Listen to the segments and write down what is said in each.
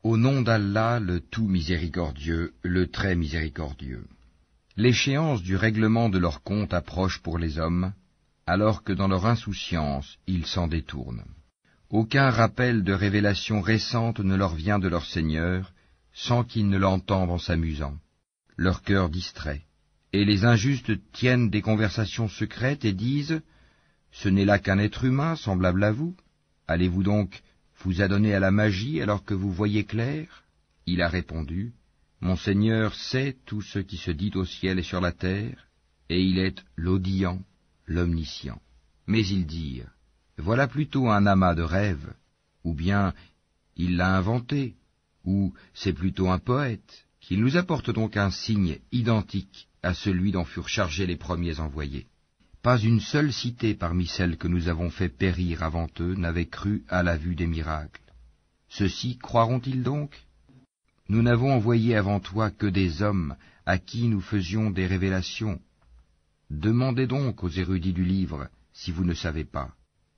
Au nom d'Allah, le tout miséricordieux, le très miséricordieux. L'échéance du règlement de leur compte approche pour les hommes, alors que dans leur insouciance, ils s'en détournent. Aucun rappel de révélation récente ne leur vient de leur Seigneur, sans qu'ils ne l'entendent en s'amusant, leur cœur distrait. Et les injustes tiennent des conversations secrètes et disent « Ce n'est là qu'un être humain semblable à vous. Allez-vous donc vous adonner à la magie alors que vous voyez clair ?» Il a répondu « Mon Seigneur sait tout ce qui se dit au ciel et sur la terre, et il est l'audient, l'omniscient. » Mais ils dirent « Voilà plutôt un amas de rêves, ou bien il l'a inventé, ou c'est plutôt un poète, qu'il nous apporte donc un signe identique à celui dont furent chargés les premiers envoyés. » Pas une seule cité parmi celles que nous avons fait périr avant eux n'avait cru à la vue des miracles. Ceux-ci croiront-ils donc? Nous n'avons envoyé avant toi que des hommes à qui nous faisions des révélations. Demandez donc aux érudits du livre si vous ne savez pas.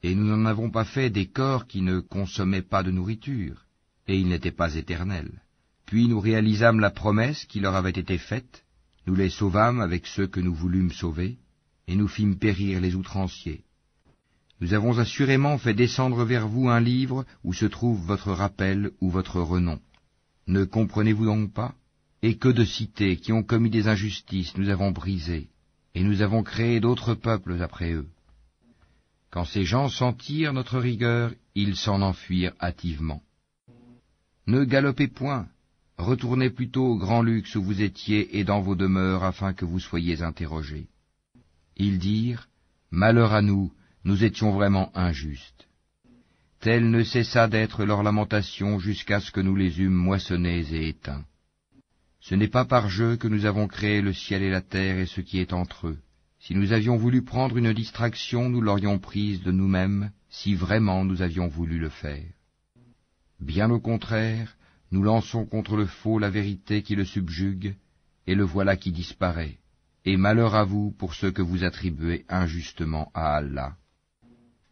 Et nous n'en avons pas fait des corps qui ne consommaient pas de nourriture, et ils n'étaient pas éternels. Puis nous réalisâmes la promesse qui leur avait été faite, nous les sauvâmes avec ceux que nous voulûmes sauver, et nous fîmes périr les outranciers. Nous avons assurément fait descendre vers vous un livre où se trouve votre rappel ou votre renom. Ne comprenez-vous donc pas? Et que de cités qui ont commis des injustices nous avons brisées, et nous avons créé d'autres peuples après eux. Quand ces gens sentirent notre rigueur, ils s'en enfuirent hâtivement. Ne galopez point, retournez plutôt au grand luxe où vous étiez et dans vos demeures afin que vous soyez interrogés. Ils dirent, « Malheur à nous, nous étions vraiment injustes. » Telle ne cessa d'être leur lamentation jusqu'à ce que nous les eûmes moissonnés et éteints. Ce n'est pas par jeu que nous avons créé le ciel et la terre et ce qui est entre eux. Si nous avions voulu prendre une distraction, nous l'aurions prise de nous-mêmes, si vraiment nous avions voulu le faire. Bien au contraire, nous lançons contre le faux la vérité qui le subjugue, et le voilà qui disparaît. Et malheur à vous pour ce que vous attribuez injustement à Allah.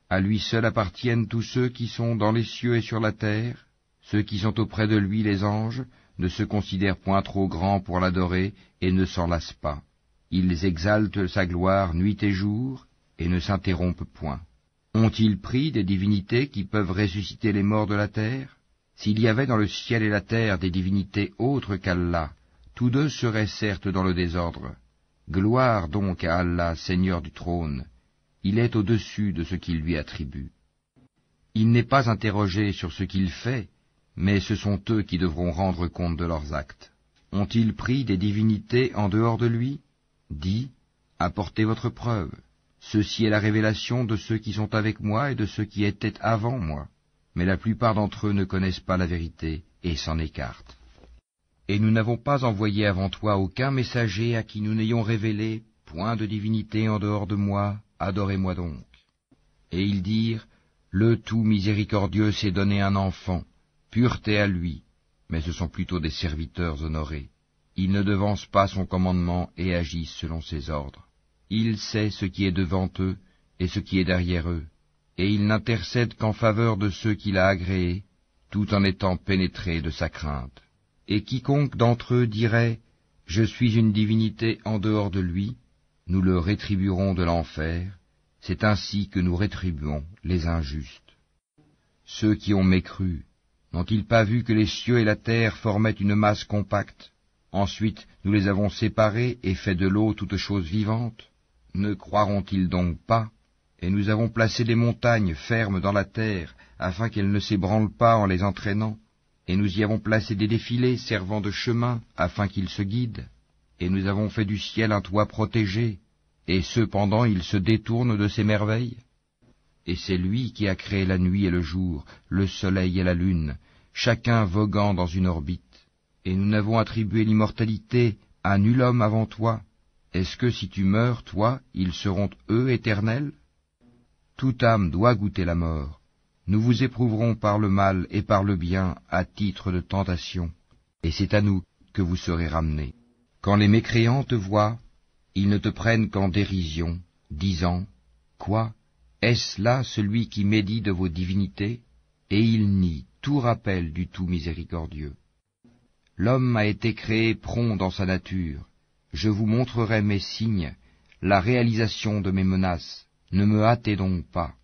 À lui seul appartiennent tous ceux qui sont dans les cieux et sur la terre, ceux qui sont auprès de lui, les anges, ne se considèrent point trop grands pour l'adorer et ne s'en lassent pas. Ils exaltent sa gloire nuit et jour et ne s'interrompent point. Ont-ils pris des divinités qui peuvent ressusciter les morts de la terre? S'il y avait dans le ciel et la terre des divinités autres qu'Allah, tous deux seraient certes dans le désordre. Gloire donc à Allah, Seigneur du trône, il est au-dessus de ce qu'il lui attribue. Il n'est pas interrogé sur ce qu'il fait, mais ce sont eux qui devront rendre compte de leurs actes. Ont-ils pris des divinités en dehors de lui? Dis, apportez votre preuve. Ceci est la révélation de ceux qui sont avec moi et de ceux qui étaient avant moi. Mais la plupart d'entre eux ne connaissent pas la vérité et s'en écartent. Et nous n'avons pas envoyé avant toi aucun messager à qui nous n'ayons révélé point de divinité en dehors de moi, adorez-moi donc. Et ils dirent, le tout miséricordieux s'est donné un enfant, pureté à lui, mais ce sont plutôt des serviteurs honorés. Ils ne devancent pas son commandement et agissent selon ses ordres. Il sait ce qui est devant eux et ce qui est derrière eux, et il n'intercède qu'en faveur de ceux qu'il a agréés, tout en étant pénétré de sa crainte. Et quiconque d'entre eux dirait « Je suis une divinité en dehors de lui », nous le rétribuerons de l'enfer, c'est ainsi que nous rétribuons les injustes. Ceux qui ont mécru, n'ont-ils pas vu que les cieux et la terre formaient une masse compacte? Ensuite nous les avons séparés et fait de l'eau toute chose vivante. Ne croiront-ils donc pas? Et nous avons placé des montagnes fermes dans la terre, afin qu'elles ne s'ébranlent pas en les entraînant. Et nous y avons placé des défilés servant de chemin, afin qu'ils se guident. Et nous avons fait du ciel un toit protégé, et cependant il se détourne de ces merveilles. Et c'est lui qui a créé la nuit et le jour, le soleil et la lune, chacun voguant dans une orbite. Et nous n'avons attribué l'immortalité à nul homme avant toi. Est-ce que si tu meurs, toi, ils seront eux éternels? Toute âme doit goûter la mort. Nous vous éprouverons par le mal et par le bien à titre de tentation, et c'est à nous que vous serez ramenés. Quand les mécréants te voient, ils ne te prennent qu'en dérision, disant « Quoi? Est-ce là celui qui médit de vos divinités ?» Et ils nient tout rappel du tout miséricordieux. L'homme a été créé prompt dans sa nature. Je vous montrerai mes signes, la réalisation de mes menaces. Ne me hâtez donc pas.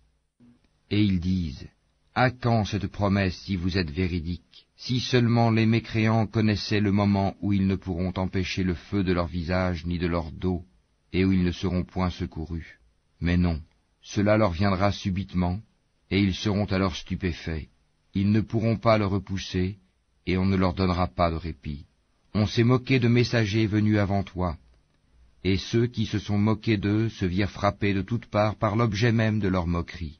Et ils disent, à quand cette promesse si vous êtes véridique? Si seulement les mécréants connaissaient le moment où ils ne pourront empêcher le feu de leur visage ni de leur dos, et où ils ne seront point secourus. Mais non, cela leur viendra subitement, et ils seront alors stupéfaits. Ils ne pourront pas le repousser, et on ne leur donnera pas de répit. On s'est moqué de messagers venus avant toi, et ceux qui se sont moqués d'eux se virent frappés de toutes parts par l'objet même de leur moquerie.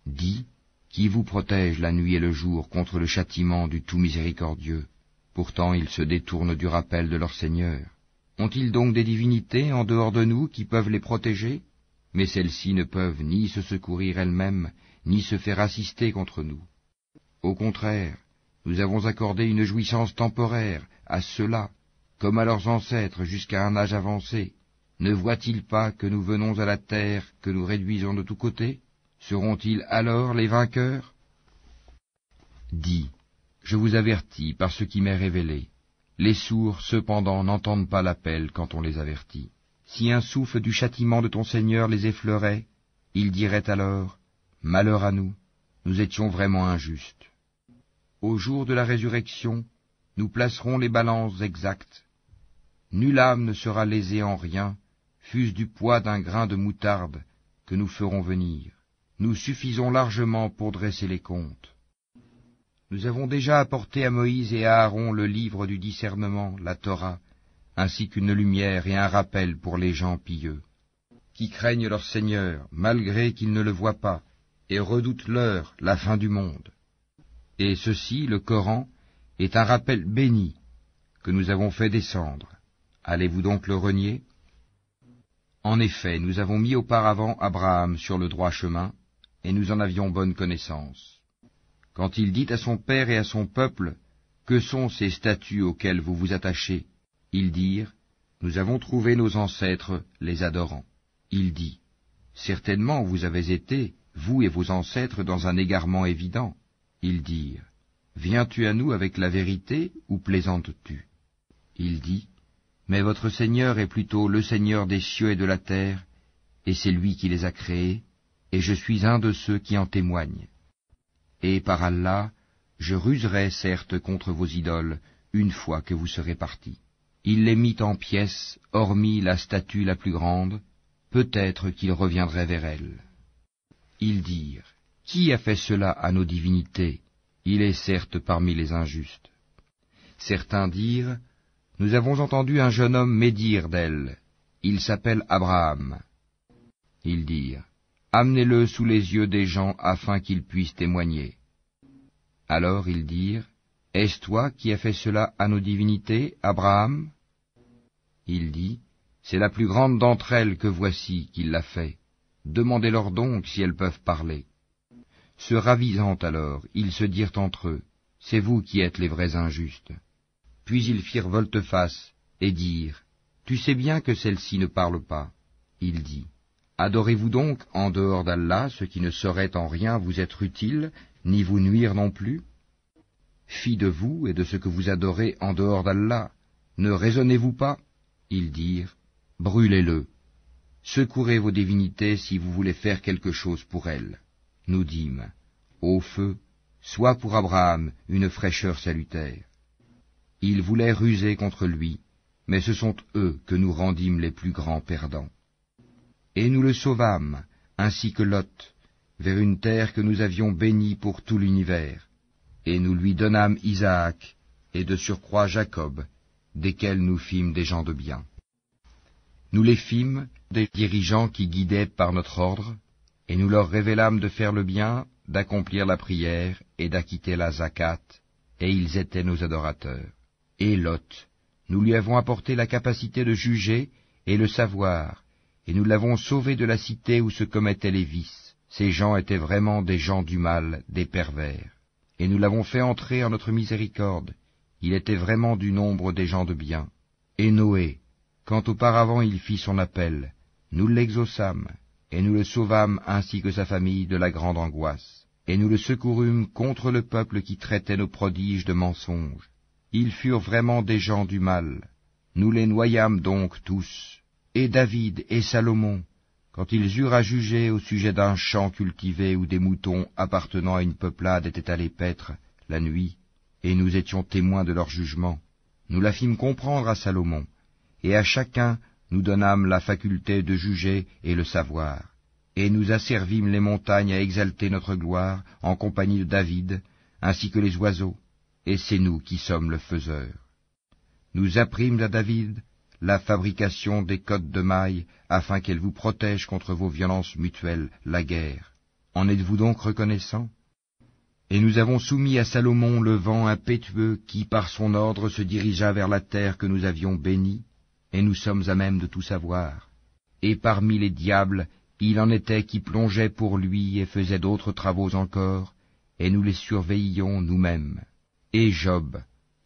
Dis, qui vous protège la nuit et le jour contre le châtiment du tout miséricordieux? Pourtant ils se détournent du rappel de leur Seigneur. Ont-ils donc des divinités en dehors de nous qui peuvent les protéger? Mais celles-ci ne peuvent ni se secourir elles-mêmes, ni se faire assister contre nous. Au contraire, nous avons accordé une jouissance temporaire à ceux-là, comme à leurs ancêtres jusqu'à un âge avancé. Ne voient-ils pas que nous venons à la terre, que nous réduisons de tous côtés? Seront-ils alors les vainqueurs? Dis, je vous avertis par ce qui m'est révélé. Les sourds, cependant, n'entendent pas l'appel quand on les avertit. Si un souffle du châtiment de ton Seigneur les effleurait, ils diraient alors, malheur à nous, nous étions vraiment injustes. Au jour de la résurrection, nous placerons les balances exactes. Nulle âme ne sera lésée en rien, fût-ce du poids d'un grain de moutarde que nous ferons venir. Nous suffisons largement pour dresser les comptes. Nous avons déjà apporté à Moïse et à Aaron le livre du discernement, la Torah, ainsi qu'une lumière et un rappel pour les gens pieux, qui craignent leur Seigneur, malgré qu'ils ne le voient pas, et redoutent l'heure, la fin du monde. Et ceci, le Coran, est un rappel béni que nous avons fait descendre. Allez-vous donc le renier? En effet, nous avons mis auparavant Abraham sur le droit chemin, et nous en avions bonne connaissance. Quand il dit à son père et à son peuple, « Que sont ces statues auxquelles vous vous attachez ?» Ils dirent, « Nous avons trouvé nos ancêtres les adorant. » Il dit, « Certainement vous avez été, vous et vos ancêtres, dans un égarement évident. » Ils dirent, « Viens-tu à nous avec la vérité ou plaisantes-tu » Il dit, « Mais votre Seigneur est plutôt le Seigneur des cieux et de la terre, et c'est lui qui les a créés, et je suis un de ceux qui en témoignent. Et par Allah, je ruserai certes contre vos idoles, une fois que vous serez partis. » Il les mit en pièces, hormis la statue la plus grande, peut-être qu'il reviendrait vers elle. Ils dirent, « Qui a fait cela à nos divinités? Il est certes parmi les injustes. » Certains dirent, « Nous avons entendu un jeune homme médire d'elle. Il s'appelle Abraham. » Ils dirent, « Amenez-le sous les yeux des gens afin qu'ils puissent témoigner. » Alors ils dirent, « Est-ce toi qui as fait cela à nos divinités, Abraham ?» Il dit, « C'est la plus grande d'entre elles que voici qui l'a fait. Demandez-leur donc si elles peuvent parler. » Se ravisant alors, ils se dirent entre eux, « C'est vous qui êtes les vrais injustes. » Puis ils firent volte-face et dirent, « Tu sais bien que celle-ci ne parle pas. » Il dit, « Adorez-vous donc en dehors d'Allah ce qui ne saurait en rien vous être utile, ni vous nuire non plus? Fi de vous et de ce que vous adorez en dehors d'Allah, ne raisonnez-vous pas? » Ils dirent, « Brûlez-le. Secourez vos divinités si vous voulez faire quelque chose pour elles. » Nous dîmes, « Ô feu, sois pour Abraham une fraîcheur salutaire. » Ils voulaient ruser contre lui, mais ce sont eux que nous rendîmes les plus grands perdants. Et nous le sauvâmes, ainsi que Lot, vers une terre que nous avions bénie pour tout l'univers, et nous lui donnâmes Isaac, et de surcroît Jacob, desquels nous fîmes des gens de bien. Nous les fîmes des dirigeants qui guidaient par notre ordre, et nous leur révélâmes de faire le bien, d'accomplir la prière et d'acquitter la zakat, et ils étaient nos adorateurs. Et Lot, nous lui avons apporté la capacité de juger et le savoir, et nous l'avons sauvé de la cité où se commettaient les vices. Ces gens étaient vraiment des gens du mal, des pervers. Et nous l'avons fait entrer en notre miséricorde. Il était vraiment du nombre des gens de bien. Et Noé, quand auparavant il fit son appel, nous l'exaucâmes, et nous le sauvâmes ainsi que sa famille de la grande angoisse. et nous le secourûmes contre le peuple qui traitait nos prodiges de mensonges. Ils furent vraiment des gens du mal. Nous les noyâmes donc tous, et David et Salomon, quand ils eurent à juger au sujet d'un champ cultivé où des moutons appartenant à une peuplade étaient allés paître la nuit, et nous étions témoins de leur jugement. Nous la fîmes comprendre à Salomon, et à chacun nous donnâmes la faculté de juger et le savoir. Et nous asservîmes les montagnes à exalter notre gloire en compagnie de David, ainsi que les oiseaux, et c'est nous qui sommes le faiseur. Nous apprîmes à David la fabrication des cottes de mailles, afin qu'elles vous protègent contre vos violences mutuelles, la guerre. En êtes-vous donc reconnaissants? Et nous avons soumis à Salomon le vent impétueux qui, par son ordre, se dirigea vers la terre que nous avions bénie, et nous sommes à même de tout savoir. Et parmi les diables, il en était qui plongeaient pour lui et faisaient d'autres travaux encore, et nous les surveillions nous-mêmes. Et Job,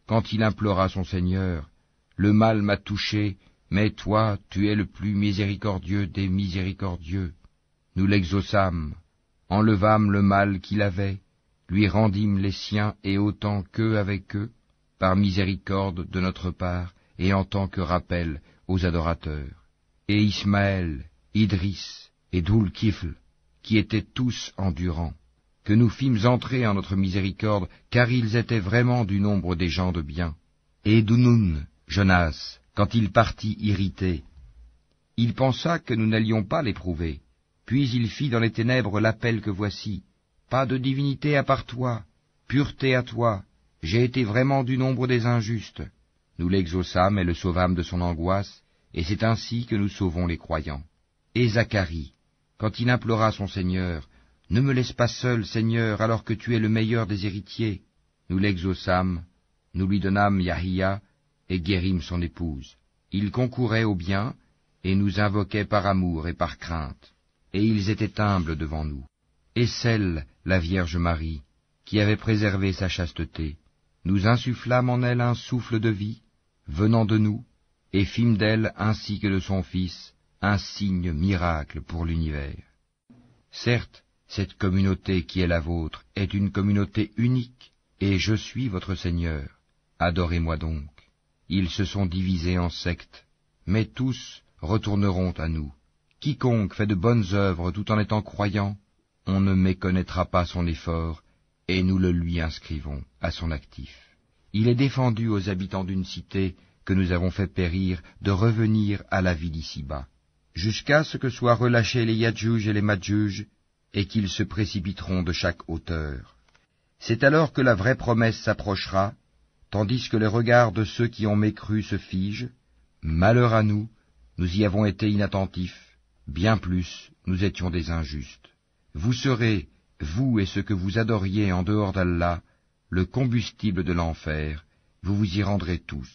quand il implora son Seigneur, « Le mal m'a touché, mais toi, tu es le plus miséricordieux des miséricordieux. » Nous l'exaucâmes, enlevâmes le mal qu'il avait, lui rendîmes les siens et autant qu'eux avec eux, par miséricorde de notre part, et en tant que rappel aux adorateurs. Et Ismaël, Idris et Dhul-Kifl, qui étaient tous endurants, que nous fîmes entrer en notre miséricorde, car ils étaient vraiment du nombre des gens de bien. Et Dounoun, Jonas, quand il partit irrité, il pensa que nous n'allions pas l'éprouver, puis il fit dans les ténèbres l'appel que voici, « Pas de divinité à part toi, pureté à toi, j'ai été vraiment du nombre des injustes. » Nous l'exaucâmes et le sauvâmes de son angoisse, et c'est ainsi que nous sauvons les croyants. Et Zacharie, quand il implora son Seigneur, « Ne me laisse pas seul, Seigneur, alors que tu es le meilleur des héritiers. » Nous l'exaucâmes, nous lui donnâmes Yahia, et guérîmes son épouse. Ils concouraient au bien, et nous invoquaient par amour et par crainte, et ils étaient humbles devant nous. Et celle, la Vierge Marie, qui avait préservé sa chasteté, nous insufflâmes en elle un souffle de vie, venant de nous, et fîmes d'elle, ainsi que de son Fils, un signe miracle pour l'univers. Certes, cette communauté qui est la vôtre est une communauté unique, et je suis votre Seigneur. Adorez-moi donc. Ils se sont divisés en sectes, mais tous retourneront à nous. Quiconque fait de bonnes œuvres tout en étant croyant, on ne méconnaîtra pas son effort, et nous le lui inscrivons à son actif. Il est défendu aux habitants d'une cité que nous avons fait périr de revenir à la vie d'ici-bas, jusqu'à ce que soient relâchés les Yadjuj et les Madjuj, et qu'ils se précipiteront de chaque hauteur. C'est alors que la vraie promesse s'approchera, tandis que les regards de ceux qui ont mécru se figent. Malheur à nous, nous y avons été inattentifs, bien plus, nous étions des injustes. Vous serez, vous et ceux que vous adoriez en dehors d'Allah, le combustible de l'enfer, vous vous y rendrez tous.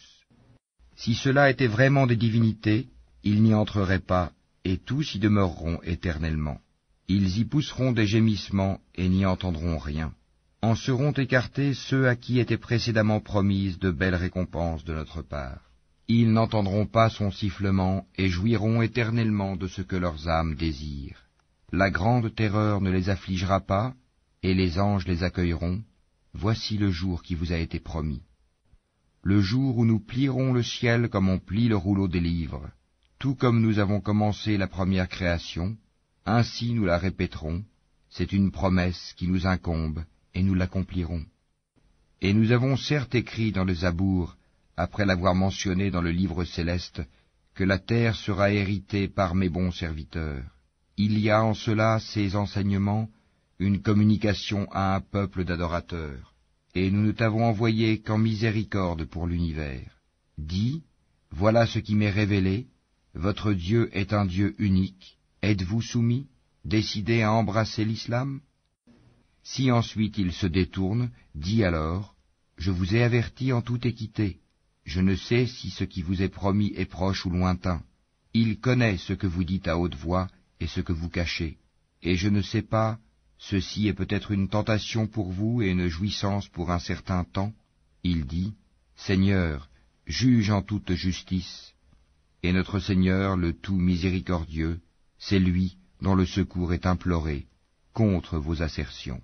Si cela était vraiment des divinités, ils n'y entreraient pas, et tous y demeureront éternellement. Ils y pousseront des gémissements et n'y entendront rien. En seront écartés ceux à qui étaient précédemment promises de belles récompenses de notre part. Ils n'entendront pas son sifflement et jouiront éternellement de ce que leurs âmes désirent. La grande terreur ne les affligera pas, et les anges les accueilleront. Voici le jour qui vous a été promis. Le jour où nous plierons le ciel comme on plie le rouleau des livres, tout comme nous avons commencé la première création, ainsi nous la répéterons, c'est une promesse qui nous incombe, et nous l'accomplirons. Et nous avons certes écrit dans le Zabour, après l'avoir mentionné dans le livre céleste, que la terre sera héritée par mes bons serviteurs. Il y a en cela, ces enseignements, une communication à un peuple d'adorateurs, et nous ne t'avons envoyé qu'en miséricorde pour l'univers. Dis, voilà ce qui m'est révélé, votre Dieu est un Dieu unique, êtes-vous soumis, décidés à embrasser l'islam? Si ensuite il se détourne, dis alors, je vous ai averti en toute équité, je ne sais si ce qui vous est promis est proche ou lointain. Il connaît ce que vous dites à haute voix et ce que vous cachez, et je ne sais pas, ceci est peut-être une tentation pour vous et une jouissance pour un certain temps. Il dit, Seigneur, juge en toute justice, et notre Seigneur, le tout miséricordieux, c'est lui dont le secours est imploré contre vos assertions.